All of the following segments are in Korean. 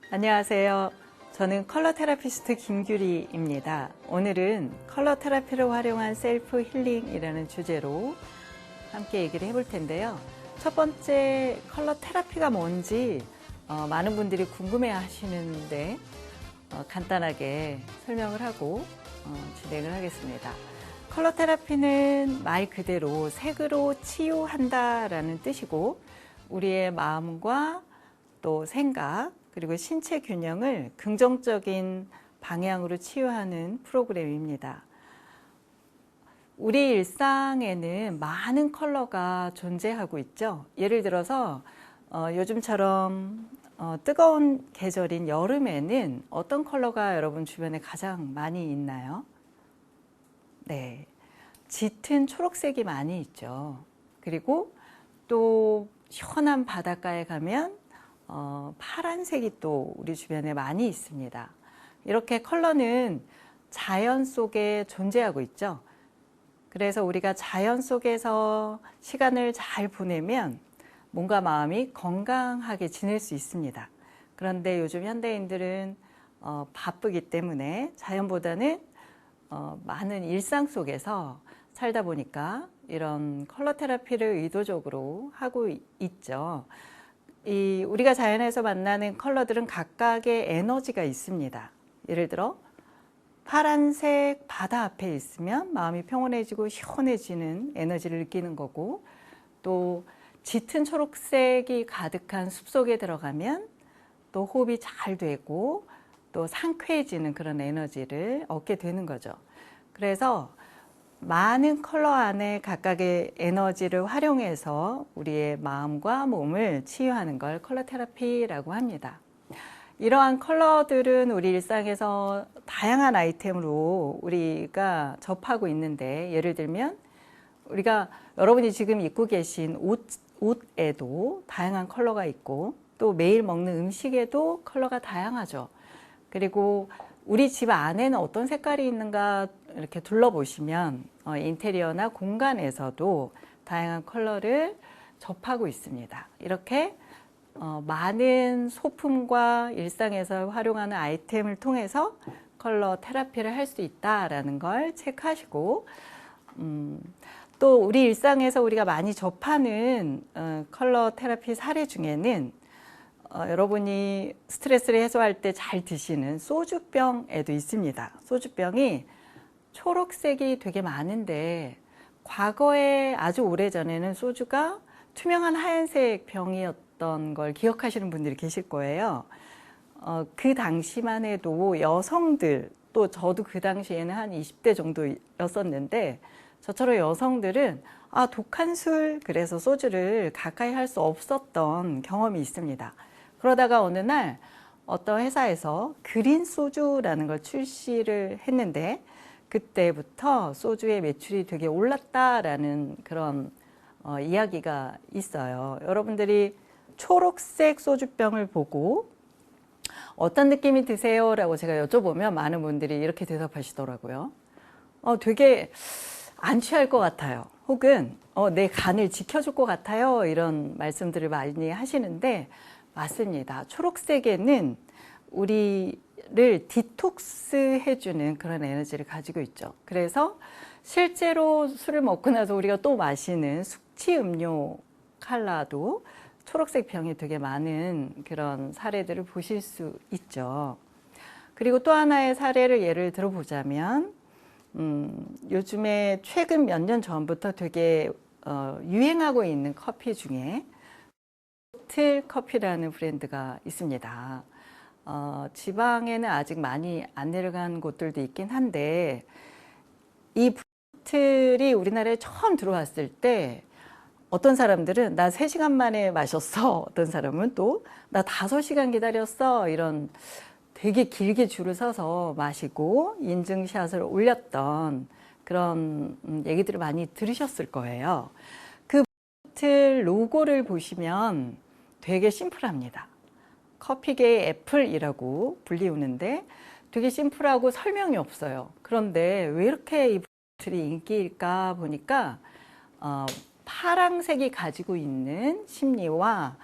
안녕하세요. 저는 컬러 테라피스트 김규리입니다. 오늘은 컬러 테라피를 활용한 셀프 힐링이라는 주제로 함께 얘기를 해볼 텐데요. 첫 번째, 컬러 테라피가 뭔지 많은 분들이 궁금해 하시는데 간단하게 설명을 하고 진행을 하겠습니다. 컬러 테라피는 말 그대로 색으로 치유한다라는 뜻이고, 우리의 마음과 또 생각 그리고 신체 균형을 긍정적인 방향으로 치유하는 프로그램입니다. 우리 일상에는 많은 컬러가 존재하고 있죠. 예를 들어서 요즘처럼 뜨거운 계절인 여름에는 어떤 컬러가 여러분 주변에 가장 많이 있나요? 네, 짙은 초록색이 많이 있죠. 그리고 또 시원한 바닷가에 가면 파란색이 또 우리 주변에 많이 있습니다. 이렇게 컬러는 자연 속에 존재하고 있죠. 그래서 우리가 자연 속에서 시간을 잘 보내면 몸과 마음이 건강하게 지낼 수 있습니다. 그런데 요즘 현대인들은 바쁘기 때문에 자연보다는 많은 일상 속에서 살다 보니까 이런 컬러 테라피를 의도적으로 하고 있죠. 우리가 자연에서 만나는 컬러들은 각각의 에너지가 있습니다. 예를 들어 파란색 바다 앞에 있으면 마음이 평온해지고 시원해지는 에너지를 느끼는 거고, 또 짙은 초록색이 가득한 숲속에 들어가면 또 호흡이 잘 되고 또 상쾌해지는 그런 에너지를 얻게 되는 거죠. 그래서 많은 컬러 안에 각각의 에너지를 활용해서 우리의 마음과 몸을 치유하는 걸 컬러 테라피라고 합니다. 이러한 컬러들은 우리 일상에서 다양한 아이템으로 우리가 접하고 있는데, 예를 들면 여러분이 지금 입고 계신 옷에도 다양한 컬러가 있고, 또 매일 먹는 음식에도 컬러가 다양하죠. 그리고 우리 집 안에는 어떤 색깔이 있는가 이렇게 둘러보시면 인테리어나 공간에서도 다양한 컬러를 접하고 있습니다. 이렇게 많은 소품과 일상에서 활용하는 아이템을 통해서 컬러 테라피를 할 수 있다라는 걸 체크하시고, 또 우리 일상에서 우리가 많이 접하는 컬러 테라피 사례 중에는 여러분이 스트레스를 해소할 때 잘 드시는 소주병에도 있습니다. 소주병이 초록색이 되게 많은데, 과거에 아주 오래전에는 소주가 투명한 하얀색 병이었던 걸 기억하시는 분들이 계실 거예요. 그 당시만 해도 여성들, 또 저도 그 당시에는 한 20대 정도였었는데, 저처럼 여성들은 독한 술, 그래서 소주를 가까이 할 수 없었던 경험이 있습니다. 그러다가 어느 날 어떤 회사에서 그린 소주라는 걸 출시를 했는데, 그때부터 소주의 매출이 되게 올랐다라는 그런 이야기가 있어요. 여러분들이 초록색 소주병을 보고 어떤 느낌이 드세요? 라고 제가 여쭤보면 많은 분들이 이렇게 대답하시더라고요. 되게 안 취할 것 같아요. 혹은 내 간을 지켜줄 것 같아요. 이런 말씀들을 많이 하시는데, 맞습니다. 초록색에는 우리를 디톡스 해주는 그런 에너지를 가지고 있죠. 그래서 실제로 술을 먹고 나서 우리가 또 마시는 숙취 음료 컬러도 초록색 병이 되게 많은 그런 사례들을 보실 수 있죠. 그리고 또 하나의 사례를 예를 들어보자면, 요즘에 최근 몇 년 전부터 되게 유행하고 있는 커피 중에 보틀 커피라는 브랜드가 있습니다. 지방에는 아직 많이 안 내려간 곳들도 있긴 한데, 이 보틀이 우리나라에 처음 들어왔을 때 어떤 사람들은 나 3시간 만에 마셨어, 어떤 사람은 또 나 5시간 기다렸어, 이런 되게 길게 줄을 서서 마시고 인증샷을 올렸던 그런 얘기들을 많이 들으셨을 거예요. 그 보틀 로고를 보시면 되게 심플합니다. 커피계의 애플이라고 불리우는데 되게 심플하고 설명이 없어요. 그런데 왜 이렇게 이 보틀이 인기일까 보니까 파랑색이 가지고 있는 심리와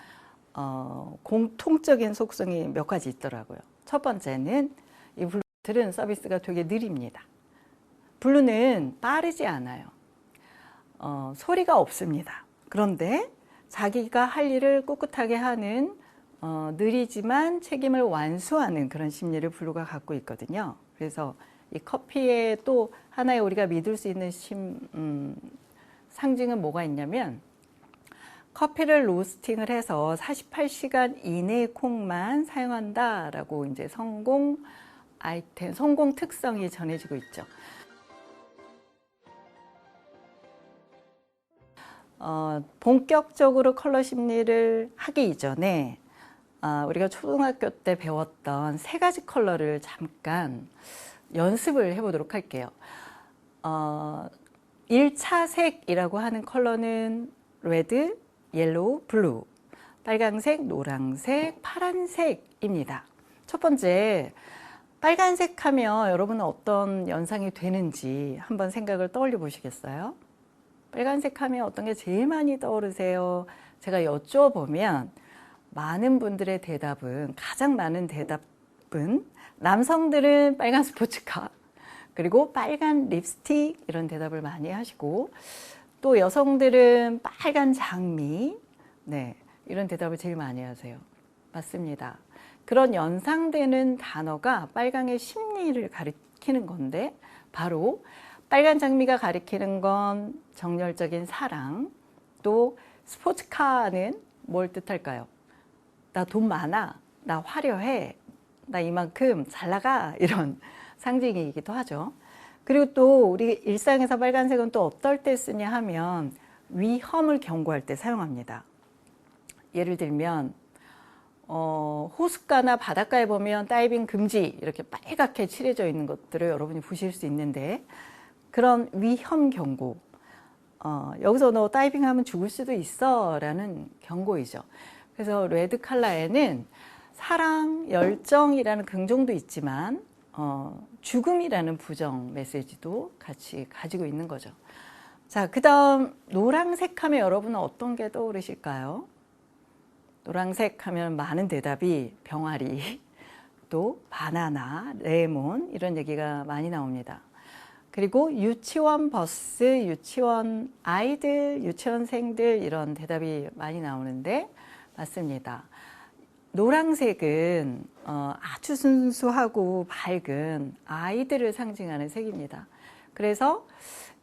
공통적인 속성이 몇 가지 있더라고요. 첫 번째는 이 블루들은 서비스가 되게 느립니다. 블루는 빠르지 않아요. 소리가 없습니다. 그런데 자기가 할 일을 꿋꿋하게 하는 느리지만 책임을 완수하는 그런 심리를 블루가 갖고 있거든요. 그래서 이 커피에 또 하나의 우리가 믿을 수 있는 상징은 뭐가 있냐면, 커피를 로스팅을 해서 48시간 이내의 콩만 사용한다라고 이제 성공 아이템, 성공 특성이 전해지고 있죠. 본격적으로 컬러 심리를 하기 이전에 우리가 초등학교 때 배웠던 세 가지 컬러를 잠깐 연습을 해보도록 할게요. 1차 색이라고 하는 컬러는 레드, 옐로우, 블루, 빨강색, 노란색, 파란색입니다. 첫 번째, 빨간색 하면 여러분은 어떤 연상이 되는지 한번 생각을 떠올려 보시겠어요? 빨간색 하면 어떤 게 제일 많이 떠오르세요? 제가 여쭤보면 많은 분들의 대답은, 가장 많은 대답은 남성들은 빨간 스포츠카, 그리고 빨간 립스틱, 이런 대답을 많이 하시고, 또 여성들은 빨간 장미, 네, 이런 대답을 제일 많이 하세요. 맞습니다. 그런 연상되는 단어가 빨강의 심리를 가리키는 건데, 바로 빨간 장미가 가리키는 건 정열적인 사랑, 또 스포츠카는 뭘 뜻할까요? 나 돈 많아, 나 화려해, 나 이만큼 잘 나가, 이런 상징이기도 하죠. 그리고 또 우리 일상에서 빨간색은 또 어떨 때 쓰냐 하면 위험을 경고할 때 사용합니다. 예를 들면 호숫가나 바닷가에 보면 다이빙 금지 이렇게 빨갛게 칠해져 있는 것들을 여러분이 보실 수 있는데, 그런 위험 경고, 여기서 너 다이빙하면 죽을 수도 있어 라는 경고이죠. 그래서 레드 컬러에는 사랑, 열정이라는 긍정도 있지만 죽음이라는 부정 메시지도 같이 가지고 있는 거죠. 자, 그 다음 노란색 하면 여러분은 어떤 게 떠오르실까요? 노란색 하면 많은 대답이 병아리, 또 바나나, 레몬, 이런 얘기가 많이 나옵니다. 그리고 유치원 버스, 유치원 아이들, 유치원생들, 이런 대답이 많이 나오는데, 맞습니다. 노란색은 아주 순수하고 밝은 아이들을 상징하는 색입니다. 그래서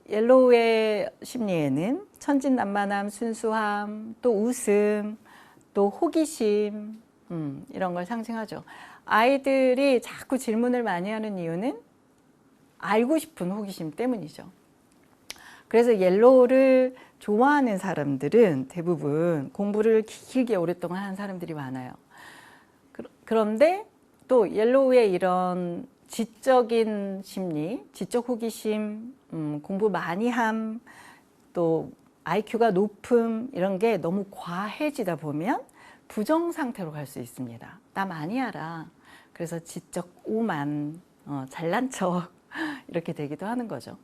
옐로우의 심리에는 천진난만함, 순수함, 또 웃음, 또 호기심, 이런 걸 상징하죠. 아이들이 자꾸 질문을 많이 하는 이유는 알고 싶은 호기심 때문이죠. 그래서 옐로우를 좋아하는 사람들은 대부분 공부를 길게 오랫동안 한 사람들이 많아요. 그런데 또 옐로우의 이런 지적인 심리, 지적 호기심, 공부 많이 함, 또 IQ가 높음, 이런 게 너무 과해지다 보면 부정 상태로 갈 수 있습니다. 나 많이 알아. 그래서 지적 오만, 잘난 척 이렇게 되기도 하는 거죠.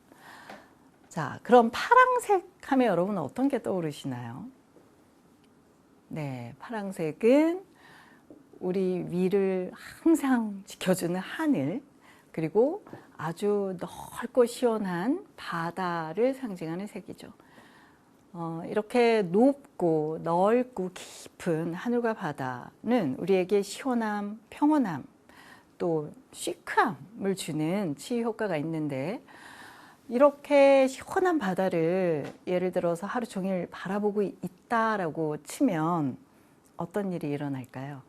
자, 그럼 파랑색 하면 여러분 어떤 게 떠오르시나요? 네, 파랑색은 우리 위를 항상 지켜주는 하늘, 그리고 아주 넓고 시원한 바다를 상징하는 색이죠. 이렇게 높고 넓고 깊은 하늘과 바다는 우리에게 시원함, 평온함, 또 시크함을 주는 치유 효과가 있는데, 이렇게 시원한 바다를 예를 들어서 하루 종일 바라보고 있다라고 치면 어떤 일이 일어날까요?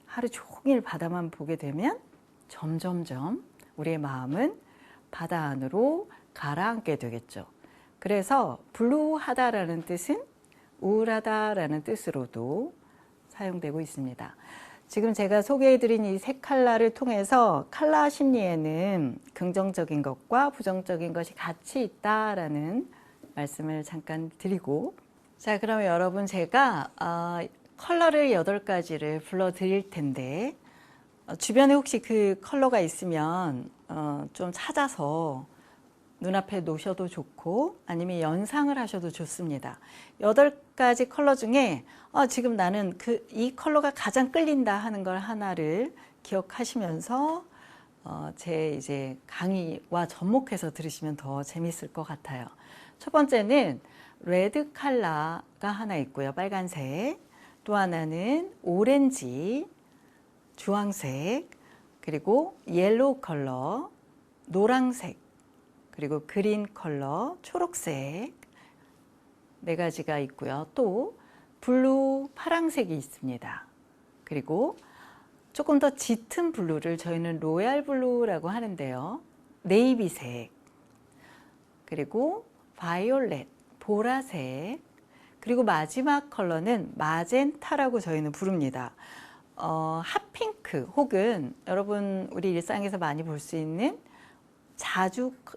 하루 종일 바다만 보게 되면 점점점 우리의 마음은 바다 안으로 가라앉게 되겠죠. 그래서 블루하다라는 뜻은 우울하다라는 뜻으로도 사용되고 있습니다. 지금 제가 소개해드린 이 세 컬러를 통해서 컬러 심리에는 긍정적인 것과 부정적인 것이 같이 있다라는 말씀을 잠깐 드리고, 자, 그러면 여러분 제가 컬러를 8가지를 불러드릴 텐데, 주변에 혹시 그 컬러가 있으면 좀 찾아서 눈앞에 놓으셔도 좋고 아니면 연상을 하셔도 좋습니다. 8가지 컬러 중에 지금 나는 이 컬러가 가장 끌린다 하는 걸 하나를 기억하시면서 제 이제 강의와 접목해서 들으시면 더 재밌을 것 같아요. 첫 번째는 레드 컬러가 하나 있고요. 빨간색. 또 하나는 오렌지, 주황색, 그리고 옐로우 컬러, 노란색, 그리고 그린 컬러, 초록색 4가지가 있고요. 또 블루, 파랑색이 있습니다. 그리고 조금 더 짙은 블루를 저희는 로얄 블루라고 하는데요. 네이비색, 그리고 바이올렛, 보라색, 그리고 마지막 컬러는 마젠타라고 저희는 부릅니다. 핫핑크 혹은 여러분 우리 일상에서 많이 볼 수 있는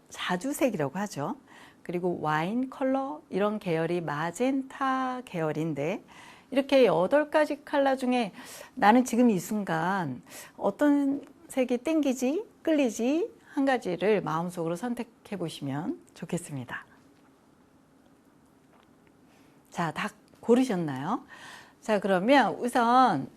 자주색이라고 하죠. 그리고 와인 컬러 이런 계열이 마젠타 계열인데 이렇게 8가지 컬러 중에 나는 지금 이 순간 어떤 색이 땡기지 끌리지 한 가지를 마음속으로 선택해 보시면 좋겠습니다. 자, 다 고르셨나요? 자, 그러면 우선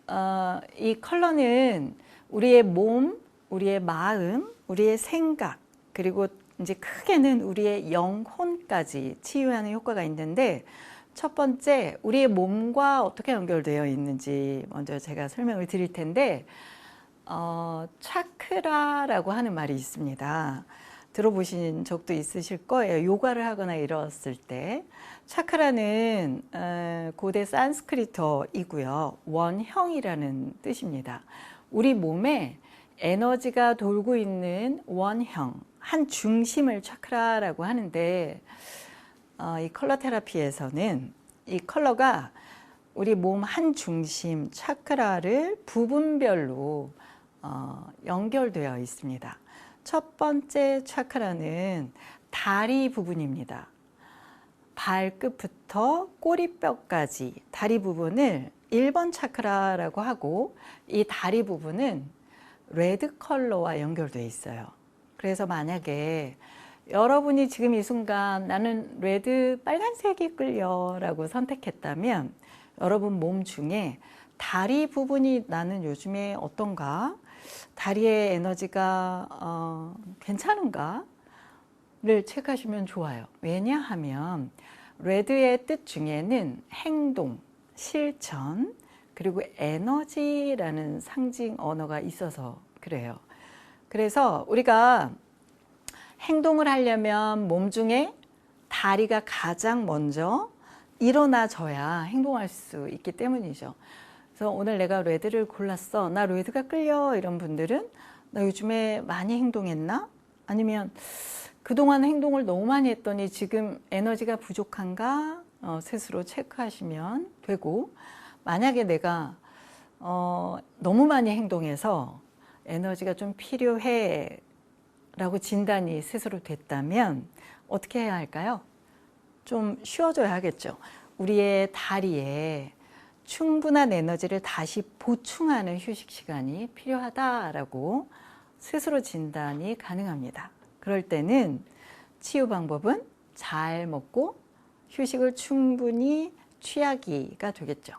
이 컬러는 우리의 몸, 우리의 마음, 우리의 생각, 그리고 이제 크게는 우리의 영혼까지 치유하는 효과가 있는데 첫 번째, 우리의 몸과 어떻게 연결되어 있는지 먼저 제가 설명을 드릴 텐데 차크라라고 하는 말이 있습니다. 들어보신 적도 있으실 거예요. 요가를 하거나 이랬을 때. 차크라는 고대 산스크리트어이고요. 원형이라는 뜻입니다. 우리 몸에 에너지가 돌고 있는 원형, 한 중심을 차크라라고 하는데 이 컬러 테라피에서는 이 컬러가 우리 몸 한 중심 차크라를 부분별로 연결되어 있습니다. 첫 번째 차크라는 다리 부분입니다. 발끝부터 꼬리뼈까지 다리 부분을 1번 차크라라고 하고 이 다리 부분은 레드 컬러와 연결되어 있어요. 그래서 만약에 여러분이 지금 이 순간 나는 레드 빨간색이 끌려 라고 선택했다면 여러분 몸 중에 다리 부분이 나는 요즘에 어떤가? 다리의 에너지가 괜찮은가? 를 체크하시면 좋아요. 왜냐하면 레드의 뜻 중에는 행동, 실천, 그리고 에너지라는 상징 언어가 있어서 그래요. 그래서 우리가 행동을 하려면 몸 중에 다리가 가장 먼저 일어나져야 행동할 수 있기 때문이죠. 그래서 오늘 내가 레드를 골랐어. 나 레드가 끌려. 이런 분들은 나 요즘에 많이 행동했나? 아니면 그동안 행동을 너무 많이 했더니 지금 에너지가 부족한가? 스스로 체크하시면 되고 만약에 내가 너무 많이 행동해서 에너지가 좀 필요해 라고 진단이 스스로 됐다면 어떻게 해야 할까요? 좀 쉬어줘야 하겠죠. 우리의 다리에 충분한 에너지를 다시 보충하는 휴식 시간이 필요하다라고 스스로 진단이 가능합니다. 그럴 때는 치유 방법은 잘 먹고 휴식을 충분히 취하기가 되겠죠.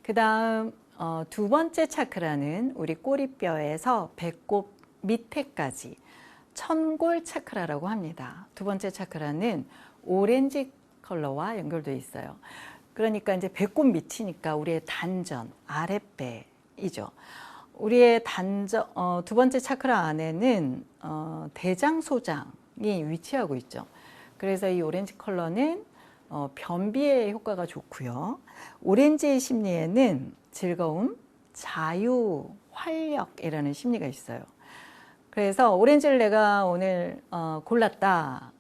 그 다음 2번째 차크라는 우리 꼬리뼈에서 배꼽 밑에까지 천골 차크라라고 합니다. 2번째 차크라는 오렌지 컬러와 연결되어 있어요. 그러니까 이제 배꼽 밑이니까 우리의 단전, 아랫배이죠. 우리의 단전, 2번째 차크라 안에는 대장소장이 위치하고 있죠. 그래서 이 오렌지 컬러는 변비에 효과가 좋고요. 오렌지의 심리에는 즐거움, 자유, 활력이라는 심리가 있어요. 그래서 오렌지를 내가 오늘 골랐다.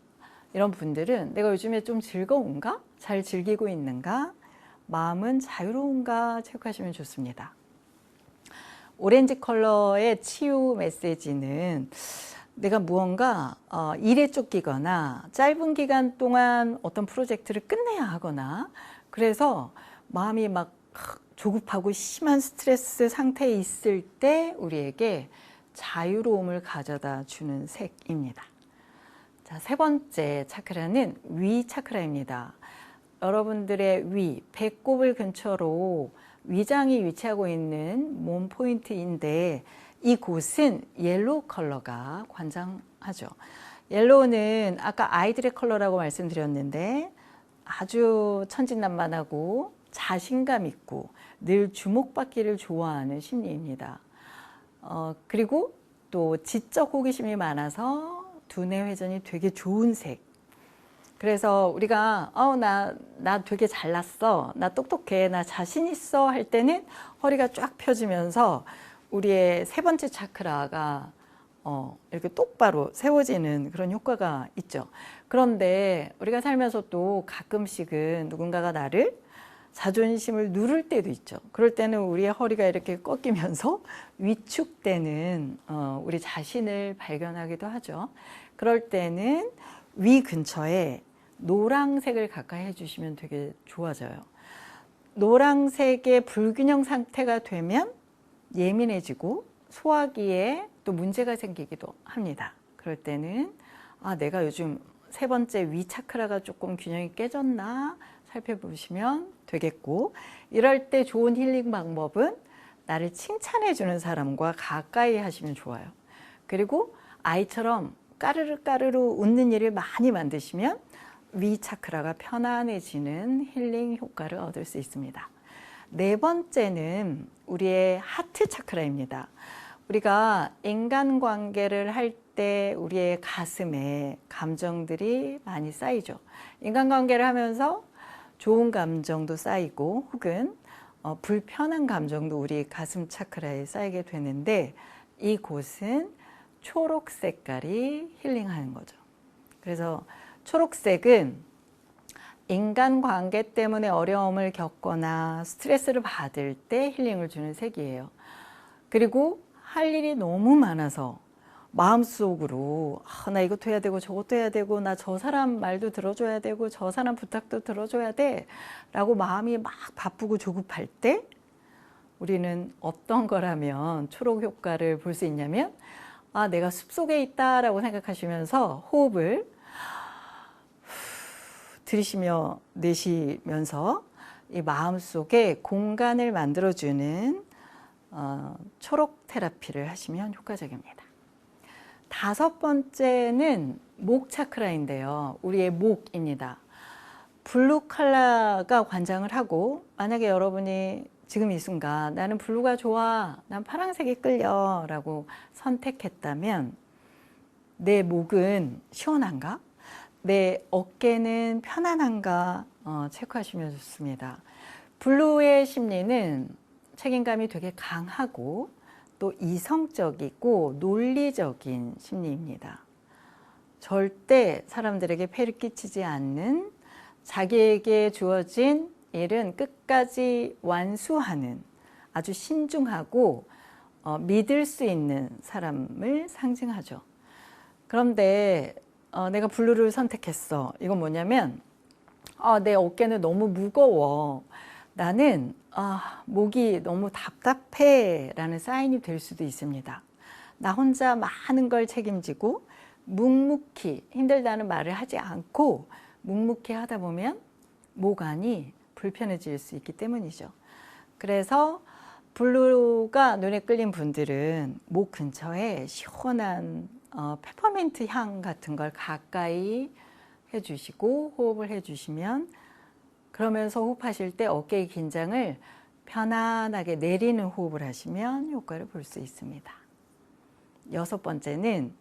이런 분들은 내가 요즘에 좀 즐거운가? 잘 즐기고 있는가? 마음은 자유로운가? 체크하시면 좋습니다. 오렌지 컬러의 치유 메시지는 내가 무언가 일에 쫓기거나 짧은 기간 동안 어떤 프로젝트를 끝내야 하거나 그래서 마음이 막 조급하고 심한 스트레스 상태에 있을 때 우리에게 자유로움을 가져다 주는 색입니다. 자, 자, 세 번째 차크라는 위 차크라입니다. 여러분들의 위, 배꼽을 근처로 위장이 위치하고 있는 몸 포인트인데 이곳은 옐로우 컬러가 관장하죠. 옐로우는 아까 아이들의 컬러라고 말씀드렸는데 아주 천진난만하고 자신감 있고 늘 주목받기를 좋아하는 심리입니다. 그리고 또 지적 호기심이 많아서 두뇌 회전이 되게 좋은 색. 그래서 우리가 나 되게 잘났어, 나 똑똑해, 나 자신 있어 할 때는 허리가 쫙 펴지면서 우리의 세 번째 차크라가 이렇게 똑바로 세워지는 그런 효과가 있죠. 그런데 우리가 살면서 또 가끔씩은 누군가가 나를 자존심을 누를 때도 있죠. 그럴 때는 우리의 허리가 이렇게 꺾이면서 위축되는 우리 자신을 발견하기도 하죠. 그럴 때는 위 근처에 노란색을 가까이 해주시면 되게 좋아져요. 노란색의 불균형 상태가 되면 예민해지고 소화기에 또 문제가 생기기도 합니다. 그럴 때는 내가 요즘 세 번째 위 차크라가 조금 균형이 깨졌나 살펴보시면 되겠고, 이럴 때 좋은 힐링 방법은 나를 칭찬해 주는 사람과 가까이 하시면 좋아요. 그리고 아이처럼 까르르 까르르 웃는 일을 많이 만드시면 위 차크라가 편안해지는 힐링 효과를 얻을 수 있습니다. 네 번째는 우리의 하트 차크라입니다. 우리가 인간관계를 할 때 우리의 가슴에 감정들이 많이 쌓이죠. 인간관계를 하면서 좋은 감정도 쌓이고 혹은 불편한 감정도 우리 가슴 차크라에 쌓이게 되는데 이곳은 초록 색깔이 힐링하는 거죠. 그래서 초록색은 인간관계 때문에 어려움을 겪거나 스트레스를 받을 때 힐링을 주는 색이에요. 그리고 할 일이 너무 많아서 마음속으로 나 이것도 해야 되고 저것도 해야 되고 나 저 사람 말도 들어줘야 되고 저 사람 부탁도 들어줘야 돼 라고 마음이 막 바쁘고 조급할 때 우리는 어떤 거라면 초록 효과를 볼 수 있냐면 내가 숲속에 있다라고 생각하시면서 호흡을 들이쉬며 내쉬면서 이 마음속에 공간을 만들어주는 초록 테라피를 하시면 효과적입니다. 다섯 번째는 목 차크라인데요. 우리의 목입니다. 블루 컬러가 관장을 하고 만약에 여러분이 지금 이 순간 나는 블루가 좋아, 난 파란색이 끌려 라고 선택했다면 내 목은 시원한가? 내 어깨는 편안한가 체크하시면 좋습니다. 블루의 심리는 책임감이 되게 강하고 또 이성적이고 논리적인 심리입니다. 절대 사람들에게 폐를 끼치지 않는, 자기에게 주어진 일은 끝까지 완수하는 아주 신중하고 믿을 수 있는 사람을 상징하죠. 그런데 내가 블루를 선택했어. 이건 뭐냐면 내 어깨는 너무 무거워. 나는 목이 너무 답답해 라는 사인이 될 수도 있습니다. 나 혼자 많은 걸 책임지고 묵묵히 힘들다는 말을 하지 않고 묵묵히 하다 보면 목 안이 불편해질 수 있기 때문이죠. 그래서 블루가 눈에 끌린 분들은 목 근처에 시원한 페퍼민트 향 같은 걸 가까이 해주시고 호흡을 해주시면, 그러면서 호흡하실 때 어깨의 긴장을 편안하게 내리는 호흡을 하시면 효과를 볼 수 있습니다. 여섯 번째는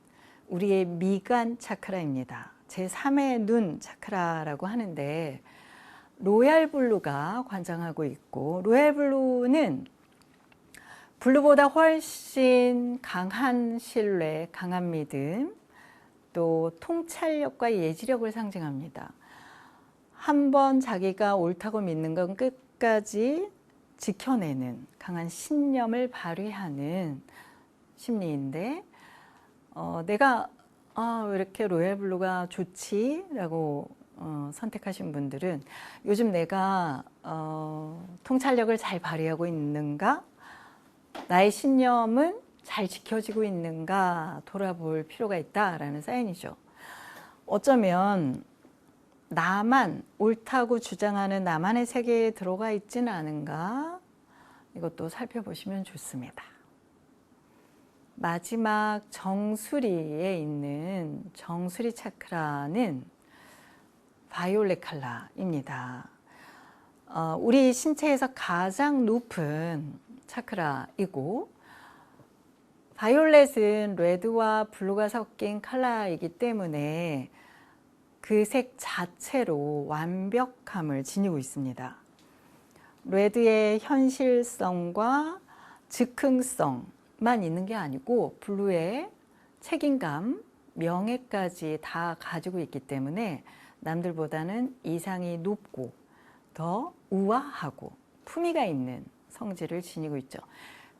우리의 미간 차크라입니다. 제3의 눈 차크라라고 하는데 로얄 블루가 관장하고 있고, 로얄 블루는 블루보다 훨씬 강한 신뢰, 강한 믿음, 또 통찰력과 예지력을 상징합니다. 한번 자기가 옳다고 믿는 건 끝까지 지켜내는 강한 신념을 발휘하는 심리인데 내가 왜 이렇게 로얄 블루가 좋지? 라고 선택하신 분들은 요즘 내가 통찰력을 잘 발휘하고 있는가? 나의 신념은 잘 지켜지고 있는가 돌아볼 필요가 있다라는 사인이죠. 어쩌면 나만 옳다고 주장하는 나만의 세계에 들어가 있지는 않은가? 이것도 살펴보시면 좋습니다. 마지막 정수리에 있는 정수리 차크라는 바이올렛 컬러입니다. 우리 신체에서 가장 높은 차크라이고, 바이올렛은 레드와 블루가 섞인 컬러이기 때문에 그 색 자체로 완벽함을 지니고 있습니다. 레드의 현실성과 즉흥성만 있는 게 아니고 블루의 책임감, 명예까지 다 가지고 있기 때문에 남들보다는 이상이 높고 더 우아하고 품위가 있는 성질을 지니고 있죠.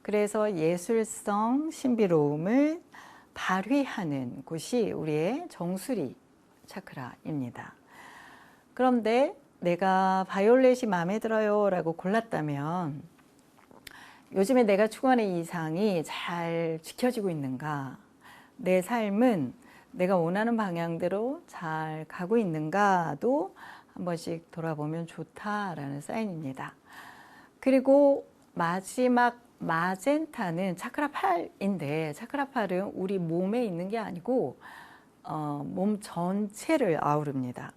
그래서 예술성, 신비로움을 발휘하는 곳이 우리의 정수리 차크라입니다. 그런데 내가 바이올렛이 마음에 들어요 라고 골랐다면 요즘에 내가 추구하는 이상이 잘 지켜지고 있는가, 내 삶은 내가 원하는 방향대로 잘 가고 있는가도 한 번씩 돌아보면 좋다라는 사인입니다. 그리고 마지막 마젠타는 차크라 8인데, 차크라 8은 우리 몸에 있는 게 아니고 몸 전체를 아우릅니다.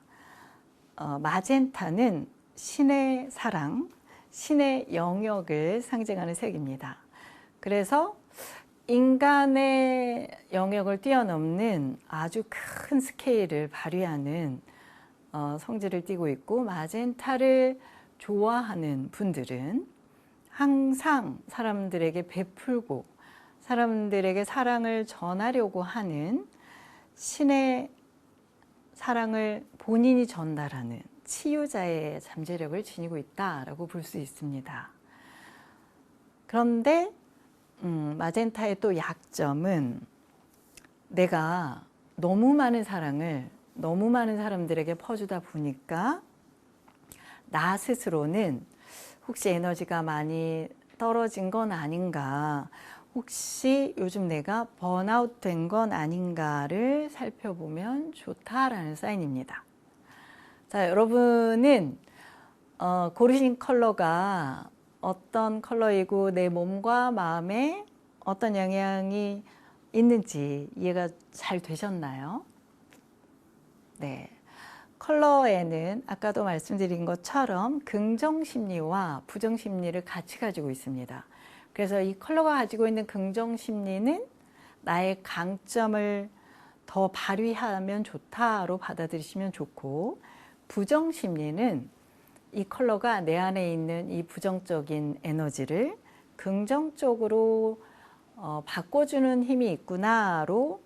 마젠타는 신의 사랑, 신의 영역을 상징하는 색입니다. 그래서 인간의 영역을 뛰어넘는 아주 큰 스케일을 발휘하는 성질을 띠고 있고, 마젠타를 좋아하는 분들은 항상 사람들에게 베풀고 사람들에게 사랑을 전하려고 하는 신의 사랑을 본인이 전달하는 치유자의 잠재력을 지니고 있다라고 볼 수 있습니다. 그런데 마젠타의 또 약점은 내가 너무 많은 사랑을 너무 많은 사람들에게 퍼주다 보니까 나 스스로는 혹시 에너지가 많이 떨어진 건 아닌가, 혹시 요즘 내가 번아웃 된 건 아닌가를 살펴보면 좋다라는 사인입니다. 자, 여러분은 고르신 컬러가 어떤 컬러이고 내 몸과 마음에 어떤 영향이 있는지 이해가 잘 되셨나요? 네. 컬러에는 아까도 말씀드린 것처럼 긍정심리와 부정심리를 같이 가지고 있습니다. 그래서 이 컬러가 가지고 있는 긍정심리는 나의 강점을 더 발휘하면 좋다로 받아들이시면 좋고, 부정심리는 이 컬러가 내 안에 있는 이 부정적인 에너지를 긍정적으로 바꿔주는 힘이 있구나로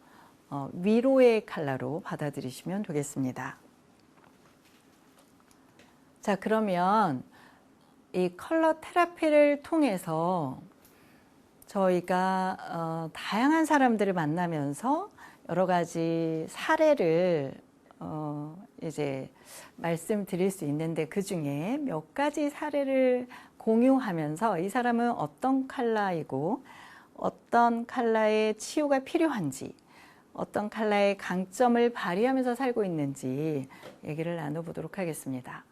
위로의 컬러로 받아들이시면 되겠습니다. 자, 그러면 이 컬러 테라피를 통해서 저희가 다양한 사람들을 만나면서 여러 가지 사례를 이제 말씀드릴 수 있는데, 그 중에 몇 가지 사례를 공유하면서 이 사람은 어떤 컬러이고 어떤 컬러의 치유가 필요한지, 어떤 컬러의 강점을 발휘하면서 살고 있는지 얘기를 나눠보도록 하겠습니다.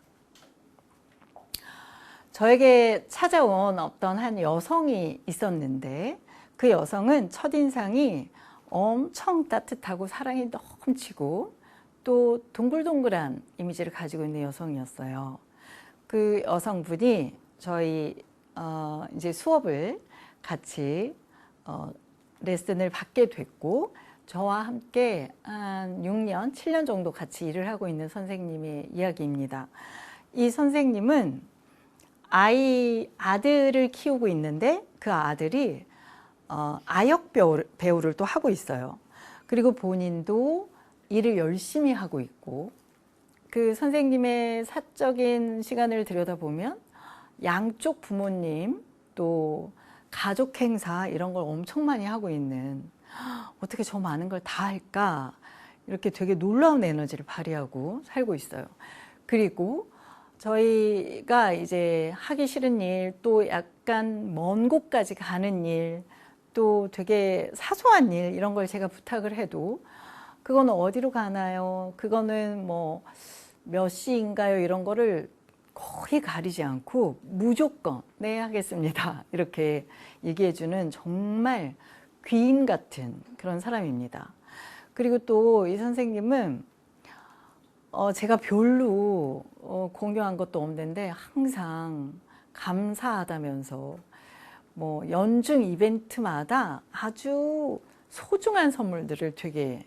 저에게 찾아온 어떤 한 여성이 있었는데, 그 여성은 첫인상이 엄청 따뜻하고 사랑이 넘치고 또 동글동글한 이미지를 가지고 있는 여성이었어요. 그 여성분이 저희 이제 수업을 같이 레슨을 받게 됐고, 저와 함께 한 6년, 7년 정도 같이 일을 하고 있는 선생님의 이야기입니다. 이 선생님은 아들을 키우고 있는데 그 아들이 아역 배우를 또 하고 있어요. 그리고 본인도 일을 열심히 하고 있고, 그 선생님의 사적인 시간을 들여다보면 양쪽 부모님 또 가족 행사 이런 걸 엄청 많이 하고 있는, 어떻게 저 많은 걸 다 할까, 이렇게 되게 놀라운 에너지를 발휘하고 살고 있어요. 그리고 저희가 이제 하기 싫은 일, 또 약간 먼 곳까지 가는 일, 또 되게 사소한 일, 이런 걸 제가 부탁을 해도 그거는 어디로 가나요? 그거는 뭐 몇 시인가요? 이런 거를 거의 가리지 않고 무조건 네 하겠습니다 이렇게 얘기해주는 정말 귀인 같은 그런 사람입니다. 그리고 또 이 선생님은 제가 별로 공유한 것도 없는데 항상 감사하다면서 뭐 연중 이벤트마다 아주 소중한 선물들을 되게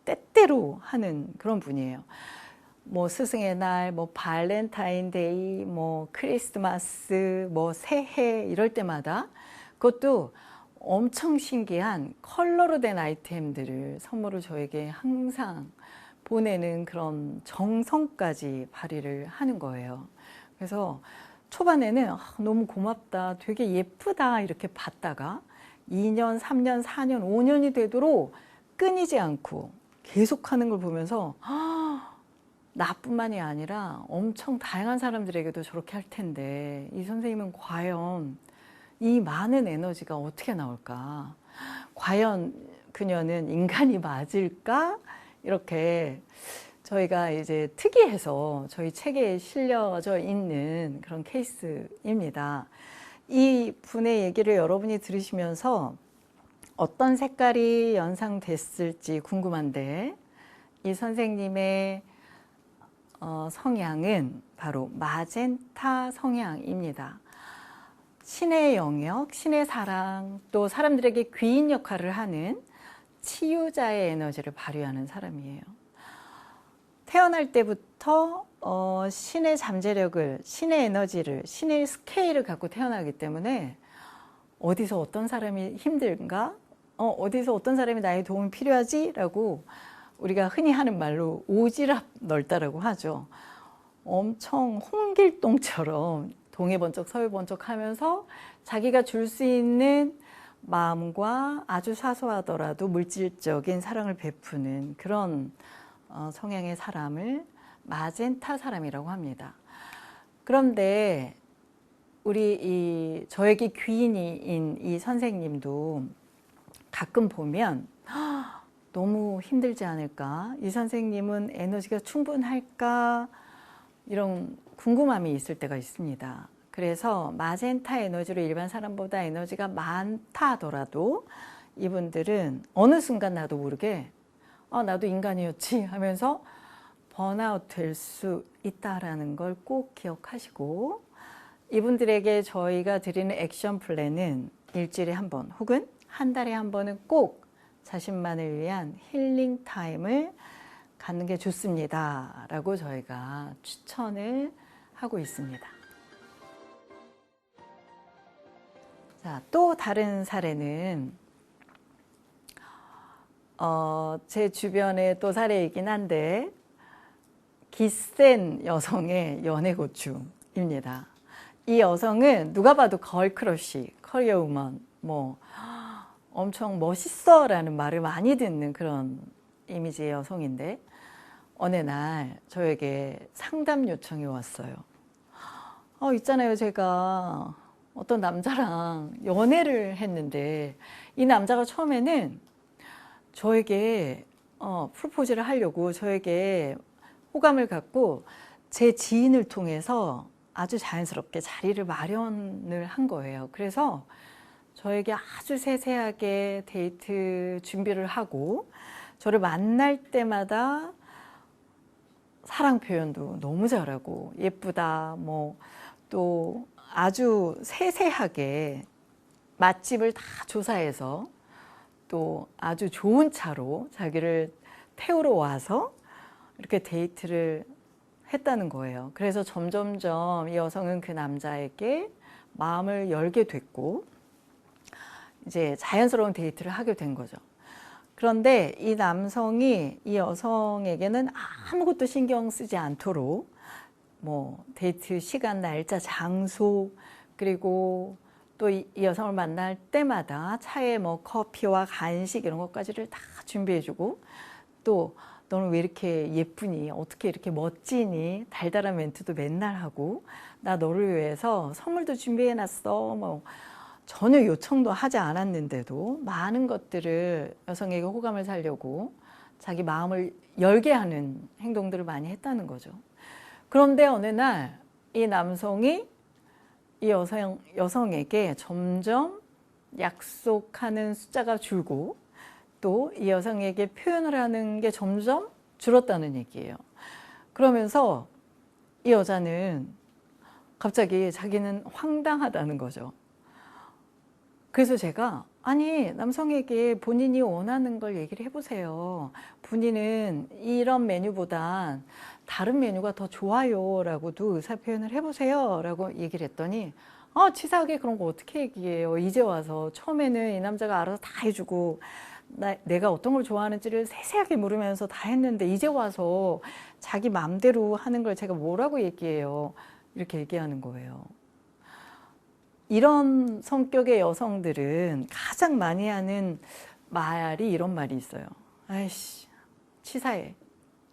때때로 하는 그런 분이에요. 뭐 스승의 날, 뭐 발렌타인데이, 뭐 크리스마스, 뭐 새해 이럴 때마다 그것도 엄청 신기한 컬러로 된 아이템들을 선물을 저에게 항상 보내는 그런 정성까지 발휘를 하는 거예요. 그래서 초반에는 너무 고맙다, 되게 예쁘다 이렇게 봤다가 2년, 3년, 4년, 5년이 되도록 끊이지 않고 계속하는 걸 보면서 나뿐만이 아니라 엄청 다양한 사람들에게도 저렇게 할 텐데 이 선생님은 과연 이 많은 에너지가 어떻게 나올까? 과연 그녀는 인간이 맞을까? 이렇게 저희가 이제 특이해서 저희 책에 실려져 있는 그런 케이스입니다. 이 분의 얘기를 여러분이 들으시면서 어떤 색깔이 연상됐을지 궁금한데 이 선생님의 성향은 바로 마젠타 성향입니다. 신의 영역, 신의 사랑, 또 사람들에게 귀인 역할을 하는 치유자의 에너지를 발휘하는 사람이에요. 태어날 때부터 신의 잠재력을, 신의 에너지를, 신의 스케일을 갖고 태어나기 때문에 어디서 어떤 사람이 힘든가? 어디서 어떤 사람이 나의 도움이 필요하지? 라고 우리가 흔히 하는 말로 오지랖 넓다라고 하죠. 엄청 홍길동처럼 동해 번쩍 서해 번쩍 하면서 자기가 줄 수 있는 마음과 아주 사소하더라도 물질적인 사랑을 베푸는 그런 성향의 사람을 마젠타 사람이라고 합니다. 그런데 우리 저에게 귀인인 이 선생님도 가끔 보면 너무 힘들지 않을까? 이 선생님은 에너지가 충분할까? 이런 궁금함이 있을 때가 있습니다. 그래서 마젠타 에너지로 일반 사람보다 에너지가 많다 하더라도 이분들은 어느 순간 나도 모르게 나도 인간이었지 하면서 번아웃 될 수 있다라는 걸 꼭 기억하시고 이분들에게 저희가 드리는 액션 플랜은 일주일에 한 번 혹은 한 달에 한 번은 꼭 자신만을 위한 힐링 타임을 갖는 게 좋습니다 라고 저희가 추천을 하고 있습니다. 자, 또 다른 사례는 제 주변의 또 사례이긴 한데 기센 여성의 연애고충입니다. 이 여성은 누가 봐도 걸크러쉬, 커리어 우먼, 뭐 엄청 멋있어 라는 말을 많이 듣는 그런 이미지의 여성인데 어느 날 저에게 상담 요청이 왔어요. 있잖아요, 제가 어떤 남자랑 연애를 했는데 이 남자가 처음에는 저에게 프로포즈를 하려고 저에게 호감을 갖고 제 지인을 통해서 아주 자연스럽게 자리를 마련을 한 거예요. 그래서 저에게 아주 세세하게 데이트 준비를 하고 저를 만날 때마다 사랑 표현도 너무 잘하고 예쁘다 뭐 또 아주 세세하게 맛집을 다 조사해서 또 아주 좋은 차로 자기를 태우러 와서 이렇게 데이트를 했다는 거예요. 그래서 점점점 이 여성은 그 남자에게 마음을 열게 됐고 이제 자연스러운 데이트를 하게 된 거죠. 그런데 이 남성이 이 여성에게는 아무것도 신경 쓰지 않도록 뭐 데이트 시간, 날짜, 장소 그리고 또 이 여성을 만날 때마다 차에 뭐 커피와 간식 이런 것까지를 다 준비해주고 또 너는 왜 이렇게 예쁘니? 어떻게 이렇게 멋지니? 달달한 멘트도 맨날 하고 나 너를 위해서 선물도 준비해놨어. 뭐 전혀 요청도 하지 않았는데도 많은 것들을 여성에게 호감을 사려고 자기 마음을 열게 하는 행동들을 많이 했다는 거죠. 그런데 어느 날 이 남성이 이 여성에게 점점 약속하는 숫자가 줄고 또 이 여성에게 표현을 하는 게 점점 줄었다는 얘기예요. 그러면서 이 여자는 갑자기 자기는 황당하다는 거죠. 그래서 제가 아니 남성에게 본인이 원하는 걸 얘기를 해보세요. 본인은 이런 메뉴보단 다른 메뉴가 더 좋아요 라고도 의사표현을 해보세요 라고 얘기를 했더니 치사하게 그런 거 어떻게 얘기해요. 이제 와서 처음에는 이 남자가 알아서 다 해주고 내가 어떤 걸 좋아하는지를 세세하게 물으면서 다 했는데 이제 와서 자기 마음대로 하는 걸 제가 뭐라고 얘기해요. 이렇게 얘기하는 거예요. 이런 성격의 여성들은 가장 많이 하는 말이 이런 말이 있어요. 아이씨, 치사해.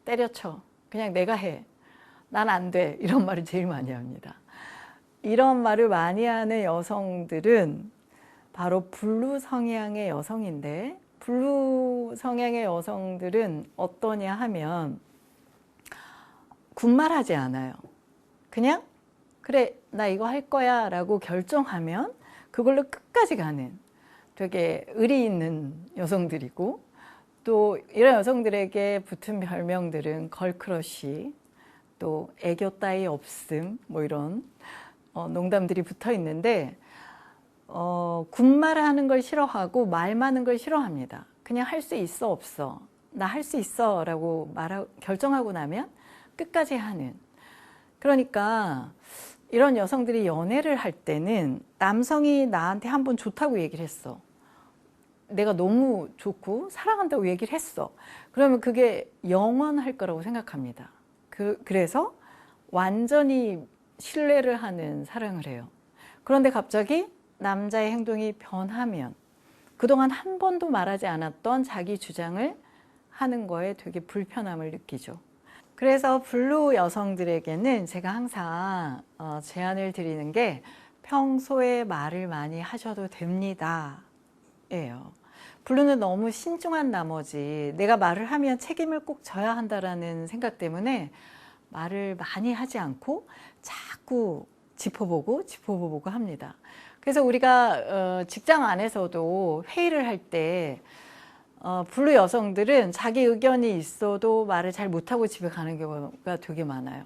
때려쳐. 그냥 내가 해. 난 안 돼. 이런 말을 제일 많이 합니다. 이런 말을 많이 하는 여성들은 바로 블루 성향의 여성인데, 블루 성향의 여성들은 어떠냐 하면 군말하지 않아요. 그냥 그래 나 이거 할 거야 라고 결정하면 그걸로 끝까지 가는 되게 의리 있는 여성들이고, 또 이런 여성들에게 붙은 별명들은 걸크러쉬, 또 애교 따위 없음, 뭐 이런 농담들이 붙어 있는데 군말하는 걸 싫어하고 말 많은 걸 싫어합니다. 그냥 할 수 있어 없어, 나 할 수 있어 라고 결정하고 나면 끝까지 하는. 그러니까 이런 여성들이 연애를 할 때는 남성이 나한테 한번 좋다고 얘기를 했어. 내가 너무 좋고 사랑한다고 얘기를 했어. 그러면 그게 영원할 거라고 생각합니다. 그래서 완전히 신뢰를 하는 사랑을 해요. 그런데 갑자기 남자의 행동이 변하면 그동안 한 번도 말하지 않았던 자기 주장을 하는 거에 되게 불편함을 느끼죠. 그래서 블루 여성들에게는 제가 항상 제안을 드리는 게 평소에 말을 많이 하셔도 됩니다 예요. 블루는 너무 신중한 나머지 내가 말을 하면 책임을 꼭 져야 한다라는 생각 때문에 말을 많이 하지 않고 자꾸 짚어보고 합니다. 그래서 우리가 직장 안에서도 회의를 할 때 블루 여성들은 자기 의견이 있어도 말을 잘 못하고 집에 가는 경우가 되게 많아요.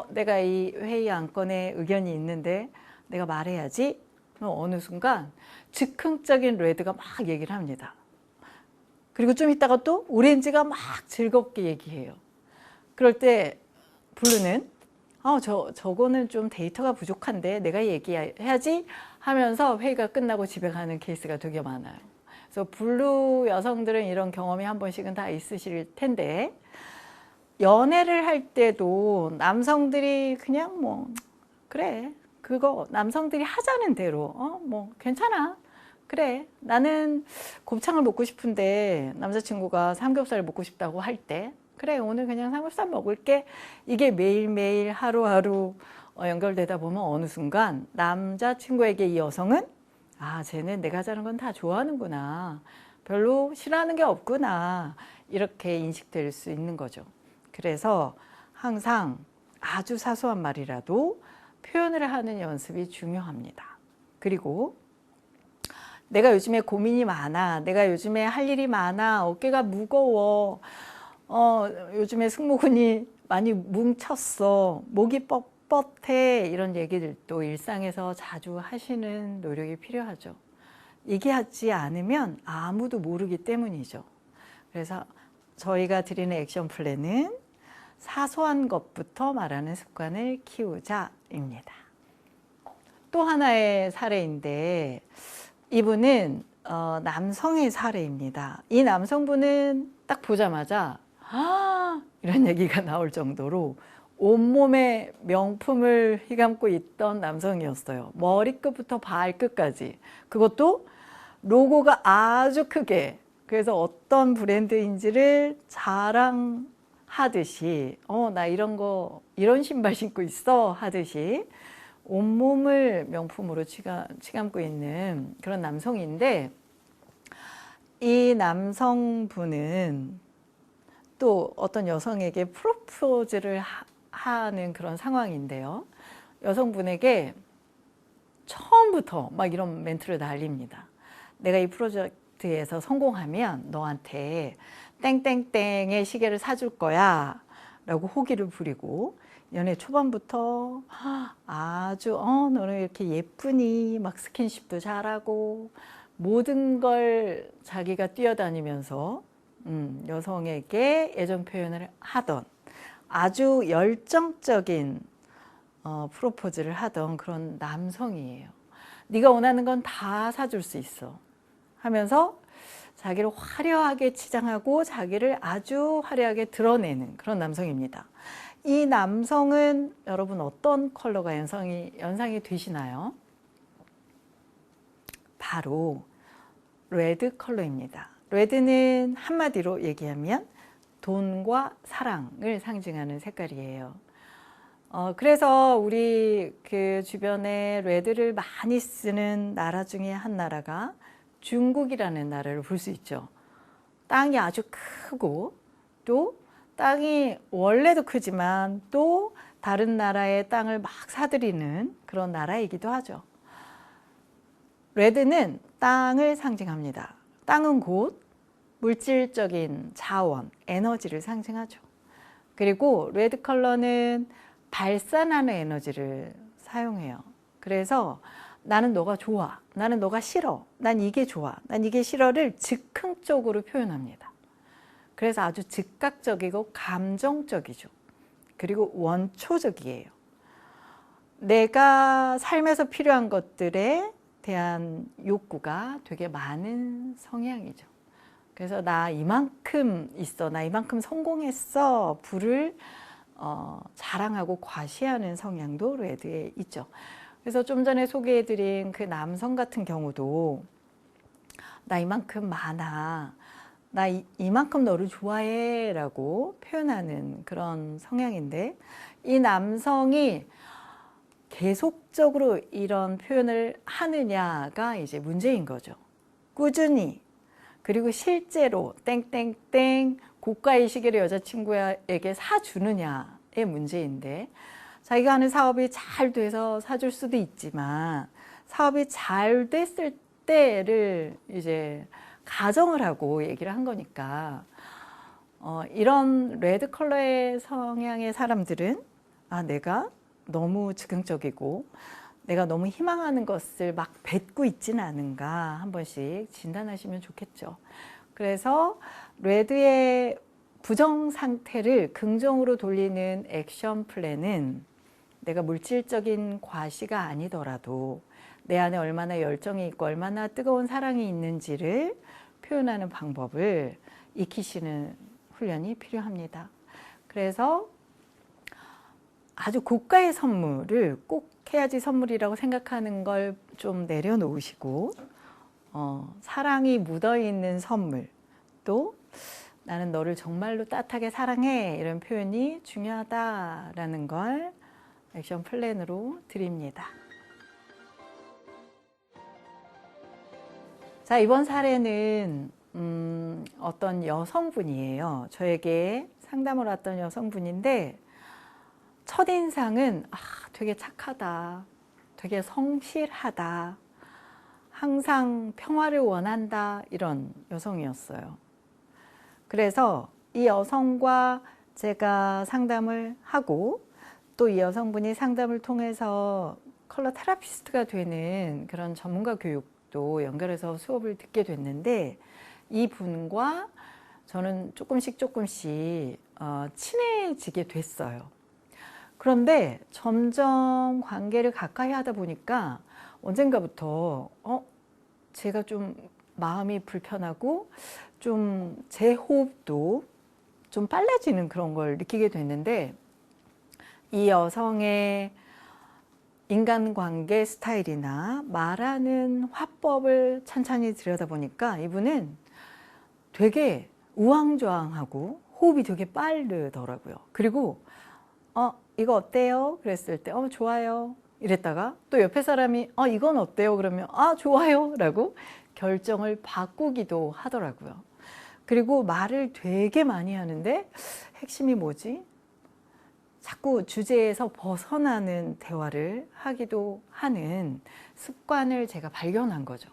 내가 이 회의 안건에 의견이 있는데 내가 말해야지. 어느 순간 즉흥적인 레드가 막 얘기를 합니다. 그리고 좀 있다가 또 오렌지가 막 즐겁게 얘기해요. 그럴 때 블루는 저거는 좀 데이터가 부족한데 내가 얘기해야지 하면서 회의가 끝나고 집에 가는 케이스가 되게 많아요. 그래서 블루 여성들은 이런 경험이 한 번씩은 다 있으실 텐데, 연애를 할 때도 남성들이 그냥 그래 그거 남성들이 하자는 대로 괜찮아 그래 나는 곱창을 먹고 싶은데 남자친구가 삼겹살 먹고 싶다고 할 때 그래 오늘 그냥 삼겹살 먹을게, 이게 매일매일 하루하루 연결되다 보면 어느 순간 남자친구에게 이 여성은 쟤는 내가 하자는 건 다 좋아하는구나, 별로 싫어하는 게 없구나, 이렇게 인식될 수 있는 거죠. 그래서 항상 아주 사소한 말이라도 표현을 하는 연습이 중요합니다. 그리고 내가 요즘에 고민이 많아, 내가 요즘에 할 일이 많아, 어깨가 무거워, 요즘에 승모근이 많이 뭉쳤어, 목이 뻣뻣해, 이런 얘기들도 일상에서 자주 하시는 노력이 필요하죠. 얘기하지 않으면 아무도 모르기 때문이죠. 그래서 저희가 드리는 액션 플랜은 사소한 것부터 말하는 습관을 키우자입니다. 또 하나의 사례인데 이분은 남성의 사례입니다. 이 남성분은 딱 보자마자 이런 얘기가 나올 정도로 온몸에 명품을 휘감고 있던 남성이었어요. 머리끝부터 발끝까지. 그것도 로고가 아주 크게, 그래서 어떤 브랜드인지를 자랑하듯이 나 이런 신발 신고 있어 하듯이 온몸을 명품으로 치감고 있는 그런 남성인데, 이 남성분은 또 어떤 여성에게 프로포즈를 하는 그런 상황인데요. 여성분에게 처음부터 막 이런 멘트를 날립니다. 내가 이 프로젝트에서 성공하면 너한테 땡땡땡의 시계를 사줄 거야 라고 호기를 부리고, 연애 초반부터 아주 너는 이렇게 예쁘니 막 스킨십도 잘하고 모든 걸 자기가 뛰어다니면서 여성에게 애정 표현을 하던 아주 열정적인 프로포즈를 하던 그런 남성이에요. 네가 원하는 건 다 사줄 수 있어 하면서 자기를 화려하게 치장하고 자기를 아주 화려하게 드러내는 그런 남성입니다. 이 남성은 여러분 어떤 컬러가 연상이 되시나요? 바로 레드 컬러입니다. 레드는 한마디로 얘기하면 돈과 사랑을 상징하는 색깔이에요. 그래서 우리 그 주변에 레드를 많이 쓰는 나라 중에 한 나라가 중국이라는 나라를 볼 수 있죠. 땅이 아주 크고 또 땅이 원래도 크지만 또 다른 나라의 땅을 막 사들이는 그런 나라이기도 하죠. 레드는 땅을 상징합니다. 땅은 곧 물질적인 자원, 에너지를 상징하죠. 그리고 레드 컬러는 발산하는 에너지를 사용해요. 그래서 나는 너가 좋아, 나는 너가 싫어, 난 이게 좋아, 난 이게 싫어를 즉흥적으로 표현합니다. 그래서 아주 즉각적이고 감정적이죠. 그리고 원초적이에요. 내가 삶에서 필요한 것들에 대한 욕구가 되게 많은 성향이죠. 그래서 나 이만큼 있어, 나 이만큼 성공했어, 부를 자랑하고 과시하는 성향도 레드에 있죠. 그래서 좀 전에 소개해드린 그 남성 같은 경우도 나 이만큼 많아, 나 이만큼 너를 좋아해 라고 표현하는 그런 성향인데, 이 남성이 계속적으로 이런 표현을 하느냐가 이제 문제인 거죠. 꾸준히, 그리고 실제로 땡땡땡 고가의 시계를 여자친구에게 사주느냐의 문제인데, 자기가 하는 사업이 잘 돼서 사줄 수도 있지만 사업이 잘 됐을 때를 이제 가정을 하고 얘기를 한 거니까, 이런 레드 컬러의 성향의 사람들은 내가 너무 즉흥적이고 내가 너무 희망하는 것을 막 뱉고 있지는 않은가 한 번씩 진단하시면 좋겠죠. 그래서 레드의 부정 상태를 긍정으로 돌리는 액션 플랜은 내가 물질적인 과시가 아니더라도 내 안에 얼마나 열정이 있고 얼마나 뜨거운 사랑이 있는지를 표현하는 방법을 익히시는 훈련이 필요합니다. 그래서 아주 고가의 선물을 꼭 해야지 선물이라고 생각하는 걸 좀 내려놓으시고, 사랑이 묻어있는 선물, 또 나는 너를 정말로 따뜻하게 사랑해, 이런 표현이 중요하다라는 걸 액션 플랜으로 드립니다. 자, 이번 사례는 어떤 여성분이에요. 저에게 상담을 왔던 여성분인데, 첫인상은 되게 착하다, 되게 성실하다, 항상 평화를 원한다, 이런 여성이었어요. 그래서 이 여성과 제가 상담을 하고 또 이 여성분이 상담을 통해서 컬러 테라피스트가 되는 그런 전문가 교육도 연결해서 수업을 듣게 됐는데, 이 분과 저는 조금씩 친해지게 됐어요. 그런데 점점 관계를 가까이 하다 보니까 언젠가부터 제가 좀 마음이 불편하고 좀 제 호흡도 좀 빨라지는 그런 걸 느끼게 됐는데, 이 여성의 인간관계 스타일이나 말하는 화법을 찬찬히 들여다보니까 이분은 되게 우왕좌왕하고 호흡이 되게 빠르더라고요. 그리고 이거 어때요? 그랬을 때 좋아요 이랬다가 또 옆에 사람이 이건 어때요? 그러면 좋아요 라고 결정을 바꾸기도 하더라고요. 그리고 말을 되게 많이 하는데 핵심이 뭐지? 자꾸 주제에서 벗어나는 대화를 하기도 하는 습관을 제가 발견한 거죠.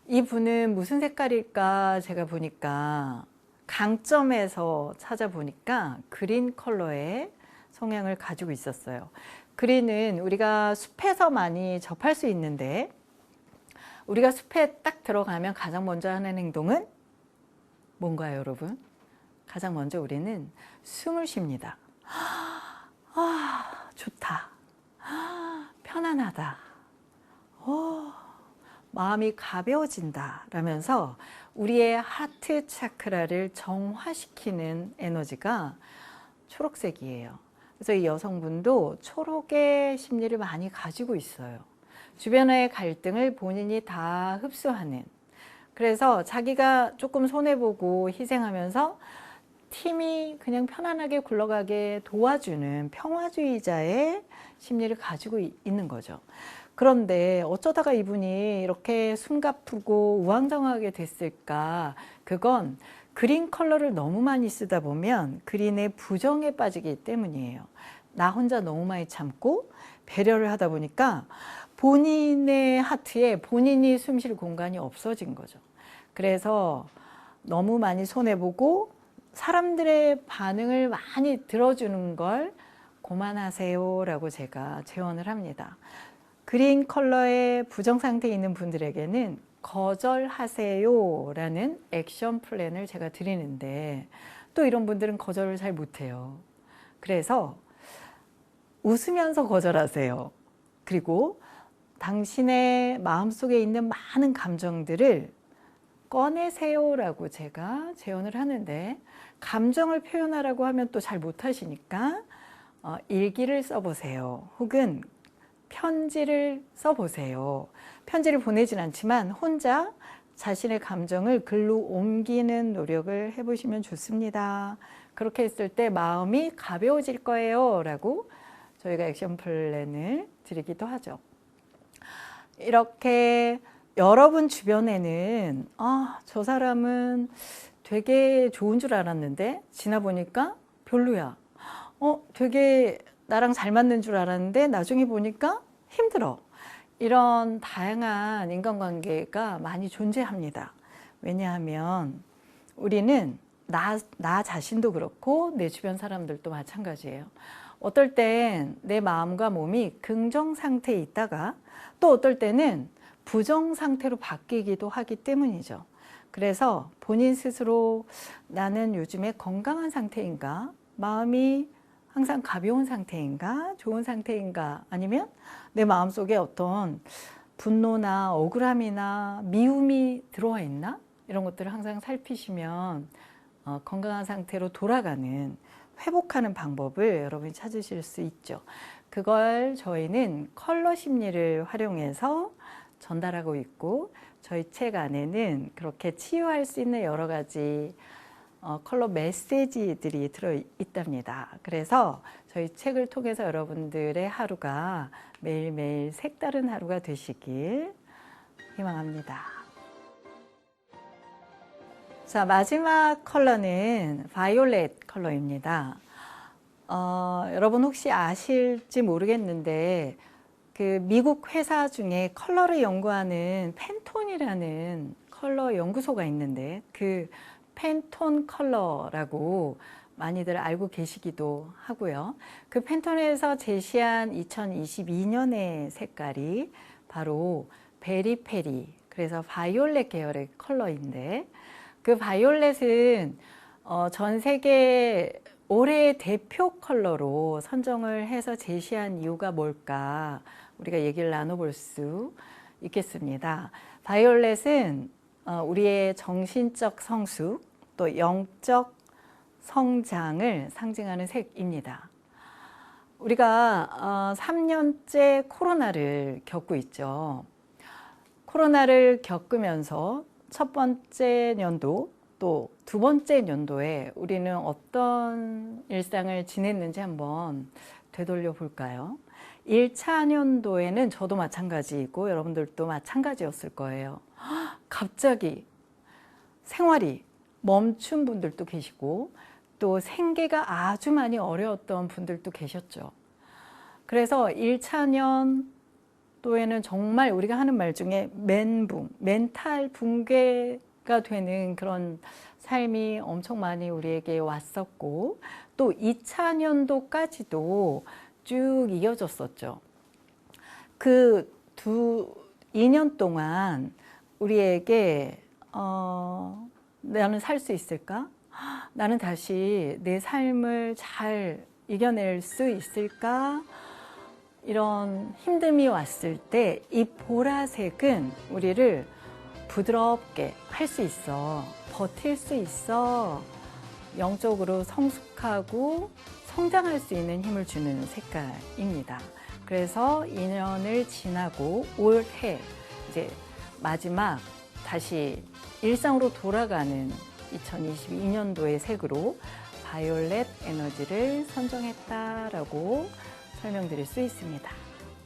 이분은 무슨 색깔일까 제가 보니까 강점에서 찾아보니까 그린 컬러의 성향을 가지고 있었어요. 그린은 우리가 숲에서 많이 접할 수 있는데 우리가 숲에 딱 들어가면 가장 먼저 하는 행동은 뭔가요, 여러분? 가장 먼저 우리는 숨을 쉽니다. 아, 좋다. 편안하다. 마음이 가벼워진다 라면서 우리의 하트 차크라를 정화시키는 에너지가 초록색이에요. 그래서 이 여성분도 초록의 심리를 많이 가지고 있어요. 주변의 갈등을 본인이 다 흡수하는, 그래서 자기가 조금 손해보고 희생하면서 팀이 그냥 편안하게 굴러가게 도와주는 평화주의자의 심리를 가지고 있는 거죠. 그런데 어쩌다가 이분이 이렇게 숨가쁘고 우왕좌왕하게 됐을까? 그건 그린 컬러를 너무 많이 쓰다 보면 그린의 부정에 빠지기 때문이에요. 나 혼자 너무 많이 참고 배려를 하다 보니까 본인의 하트에 본인이 숨 쉴 공간이 없어진 거죠. 그래서 너무 많이 손해보고 사람들의 반응을 많이 들어주는 걸 그만하세요 라고 제가 제언을 합니다. 그린 컬러의 부정 상태에 있는 분들에게는 거절하세요 라는 액션 플랜을 제가 드리는데 또 이런 분들은 거절을 잘 못해요. 그래서 웃으면서 거절하세요. 그리고 당신의 마음속에 있는 많은 감정들을 꺼내세요 라고 제가 제언을 하는데, 감정을 표현하라고 하면 또 잘 못하시니까 일기를 써보세요. 혹은 편지를 써보세요. 편지를 보내진 않지만 혼자 자신의 감정을 글로 옮기는 노력을 해보시면 좋습니다. 그렇게 했을 때 마음이 가벼워질 거예요 라고 저희가 액션 플랜을 드리기도 하죠. 이렇게 여러분 주변에는 저 사람은 되게 좋은 줄 알았는데 지나보니까 별로야. 되게 나랑 잘 맞는 줄 알았는데 나중에 보니까 힘들어. 이런 다양한 인간관계가 많이 존재합니다. 왜냐하면 우리는 나 자신도 그렇고 내 주변 사람들도 마찬가지예요. 어떨 땐 내 마음과 몸이 긍정 상태에 있다가 또 어떨 때는 부정 상태로 바뀌기도 하기 때문이죠. 그래서 본인 스스로 나는 요즘에 건강한 상태인가? 마음이 항상 가벼운 상태인가? 좋은 상태인가? 아니면 내 마음속에 어떤 분노나 억울함이나 미움이 들어와 있나? 이런 것들을 항상 살피시면 건강한 상태로 돌아가는, 회복하는 방법을 여러분이 찾으실 수 있죠. 그걸 저희는 컬러 심리를 활용해서 전달하고 있고, 저희 책 안에는 그렇게 치유할 수 있는 여러 가지 컬러 메시지들이 들어있답니다. 그래서 저희 책을 통해서 여러분들의 하루가 매일매일 색다른 하루가 되시길 희망합니다. 자, 마지막 컬러는 바이올렛 컬러입니다. 여러분 혹시 아실지 모르겠는데 그 미국 회사 중에 컬러를 연구하는 팬톤이라는 컬러 연구소가 있는데 그 팬톤 컬러라고 많이들 알고 계시기도 하고요. 그 팬톤에서 제시한 2022년의 색깔이 바로 베리페리, 그래서 바이올렛 계열의 컬러인데, 그 바이올렛은 전 세계 올해의 대표 컬러로 선정을 해서 제시한 이유가 뭘까 우리가 얘기를 나눠볼 수 있겠습니다. 바이올렛은 우리의 정신적 성숙 또 영적 성장을 상징하는 색입니다. 우리가 3년째 코로나를 겪고 있죠. 코로나를 겪으면서 첫 번째 연도 또 두 번째 연도에 우리는 어떤 일상을 지냈는지 한번 되돌려 볼까요? 1차 연도에는 저도 마찬가지이고 여러분들도 마찬가지였을 거예요. 갑자기 생활이 멈춘 분들도 계시고 또 생계가 아주 많이 어려웠던 분들도 계셨죠. 그래서 1차 년도에는 정말 우리가 하는 말 중에 멘붕, 멘탈 붕괴가 되는 그런 삶이 엄청 많이 우리에게 왔었고 또 2차 년도까지도 쭉 이어졌었죠. 그 2년 동안 우리에게 나는 살 수 있을까? 나는 다시 내 삶을 잘 이겨낼 수 있을까? 이런 힘듦이 왔을 때 이 보라색은 우리를 부드럽게 할 수 있어, 버틸 수 있어, 영적으로 성숙하고 성장할 수 있는 힘을 주는 색깔입니다. 그래서 2년을 지나고 올해 이제 마지막 다시 일상으로 돌아가는 2022년도의 색으로 바이올렛 에너지를 선정했다라고 설명드릴 수 있습니다.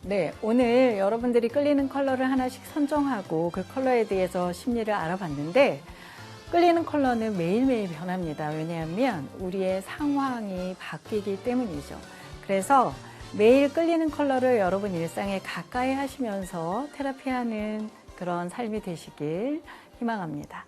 네, 오늘 여러분들이 끌리는 컬러를 하나씩 선정하고 그 컬러에 대해서 심리를 알아봤는데 끌리는 컬러는 매일매일 변합니다. 왜냐하면 우리의 상황이 바뀌기 때문이죠. 그래서 매일 끌리는 컬러를 여러분 일상에 가까이 하시면서 테라피하는 그런 삶이 되시길 희망합니다.